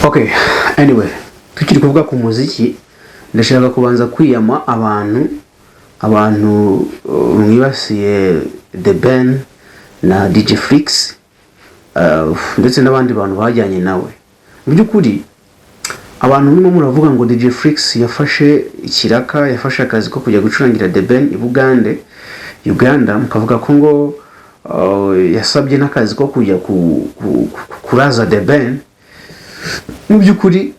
Okay, anyway, tukiri kuvuga ku muziki, ndashaka kubanza kwiyama abantu mwibasiye The Ben na DJ Flix, ndetse n'abandi bantu bajyanye nawe. Mu byukuri abantu murimo muravuga ngo DJ Flix yafashe ikiraka, yafashe akazi ko kujya gucurangira The Ben i Uganda, mukavuga ko ngo yasabye n'akazi ko kujya kuraza The Ben. Mu byukuri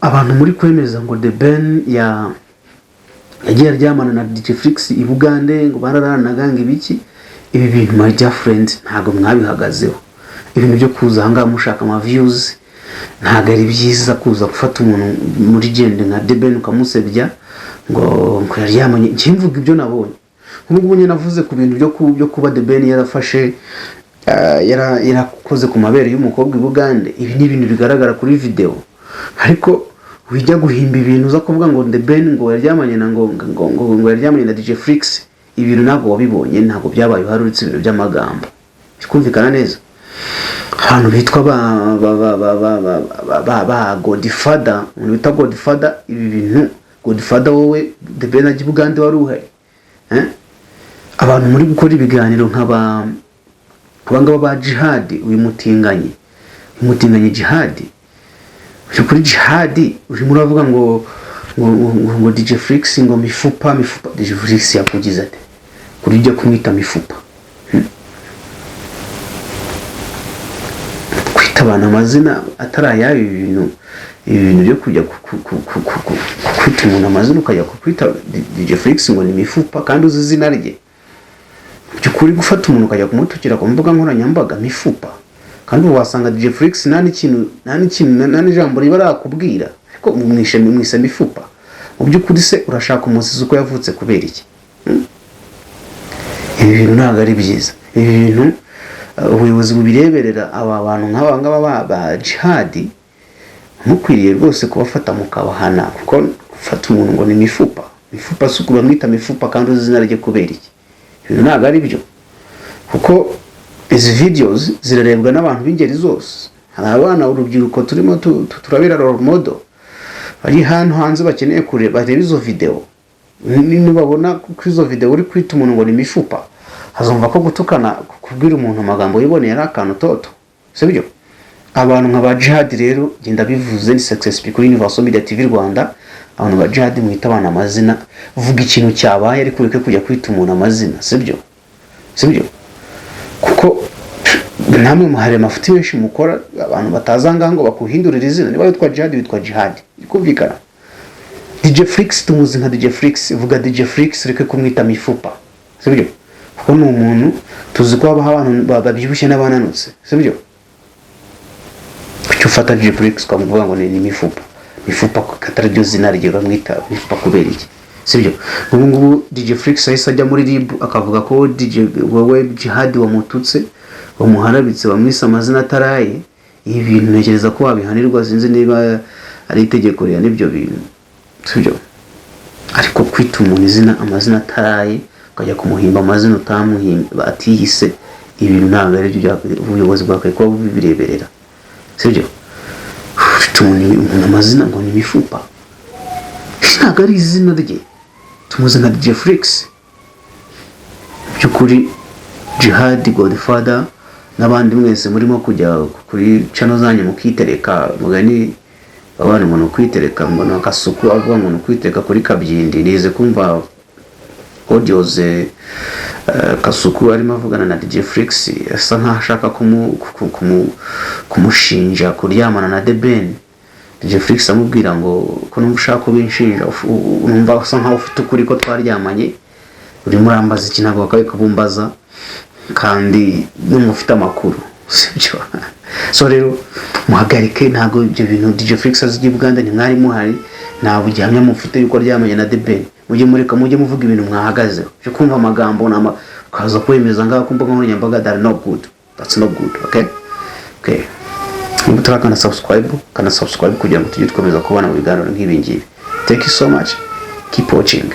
abantu muri kwemeza ngo The Ben yagiye aryamana na DJ Flix i Bugande, ngo bararanaga ibiki, ibi bintu my dear friend ntago mwabihagazeho. Ibintu byo kuza hanga mushaka ama views ntago ari byiza kuza gufata umuntu muri gende nka The Ben ukamusebya ngo yaryamanye. Nje mvuga ibyo nabonye, nk'ubwo nyine navuze ku bintu byo kuba The Ben yarafashe yarakoze ku mabere y'umukobwa i Bugande. Ibi ni ibintu bigaragara kuri video, ariko wijya guhimba ibintu uza kuvuga ngo The Ben ngo yaryamanye na ngo yaryamanye na DJ Flix. Ibintu ntabwo wabibonye, ntabwo byabaye harurutse ibintu by'amagambo. Bikumvikana neza. Abantu bitwa ba Godfather, umuntu bita Godfather. Ibi bintu Godfather wowe The Ben agiye Bugande wari uhari, abantu muri gukora ibiganiro nk'abangaba ba Jihad, uyu mutinganye Jihad, kuri Jihad uri muravuga ngo DJ Flix ngo mifupa. DJ Flix yakugize ate kuri ujya kumwita mifupa? Kwitabana amazina atarayayo, ibintu byo kujya kwita umuntu amazina ukajya kwita DJ Flix ngo ni mifupa kandi uzi izina rye. Byukuri gufata umuntu ukajya kumutukira ku mbuga nkoranyambaga mifupa, kandi wasanga DJ Flix nta n'ijambo riba rakubwira, ariko mwise mifupa. Mu byukuri se urashaka umusizi uko yavutse kubera iki? Ibi bintu ntabwo ari byiza. Ibi bintu ubuyobozi bubireberera aba bantu nk'abangaba ba Jihad, mukwiriye rwose kubafata mukabahana, kuko gufata umuntu ngo ni mifupa suko bamwita mifupa kandi uzi izina rye kubera iki? Ibintu ntabwo ari byo, kuko izi videos zirarebwa n'abantu b'ingeri zose. Hari abana urubyiruko turimo turabira role model bari hano hanze bakeneye kureba izo video. Nibabona ko izo video uri kwita umuntu ngo ni mifupa, hazumva ko gutukana kubwira umuntu amagambo yiboneye ari akantu toto, sibyo? Abantu nk'aba Jihad rero genda bivuze ni success kuri Universal Media TV Rwanda. Abantu ba Jihad mwita abana amazina, vuga ikintu cyabaye ariko ureke kujya kwita umuntu amazina, sibyo? Kuko namwe muhare mafuti menshi mukora, abantu batazanga ngo bakuhindurira izina. Niba witwa Jihad witwa Jihad, bikumvikana. DJ Flix tumuzi nka DJ Flix, vuga DJ Flix ureke kumwita mifupa, sibyo? Kuko ni umuntu tuzi ko abantu babyibushye n'abananutse, sibyo? Kuki ufata DJ Flix ukamuvuga ngo ni mifupa katari byo zina rye bamwita mifupa kubera iki, sibyo? Ngubu DJ Flix ahise ajya muri RIB akavuga ko wowe Jihad wamututse, wamuharabitse, wamwise amazina ataraye. Ibi bintu ntekereza ko wabihanirwa, sinzi niba ari itegeko rya n'ibyo bintu, sibyo? Ariko kwita umuntu amazina ataraye ukajya kumuhimba amazina utamuhimba atihise, ibintu ntabwo ari byo ubuyobozi bwakaye kuba bubireberera, sibyo? Umuntu amazina ngo ni mifupa, ntabwo ari izina rye. Tumuzi nka DJ Flix. Byukuri Jihad, Godfather n'abandi mwese murimo kujya kuri channel zanyu mukitereka, mugani abana umuntu kwitereka ngo nakasuku avuga ngo kwitereka kuri Kabyindi. Nize kumva audios Kasuku arimo avugana na DJ Flix, asa nkaho ashaka kumushinja kuryamana na The Ben. DJ Flix amubwira ngo ko numva ushaka kubinshinja, numva asa nkaho ufite ukuri ko twaryamanye, uri murambaza iki ntabwo bakaye kubumbaza kandi n'umufite amakuru, sibyo? So rero muhagarike, ntabwo ibyo bintu DJ Flix azigiye Buganda ntimwari muhari, ntabwo gihamya mufite yuko aryamanye na The Ben. Mujye muvuga ibintu mwahagazeho, cyo kumva amagambo kaza kwemeza ngaho kumbuga nkoranyambaga. That's not good, okay. Mutakana subscribe kugira ngo tujye twemeza kubana mu biganiro nk'ibi ngibi. Thank you so much, keep watching.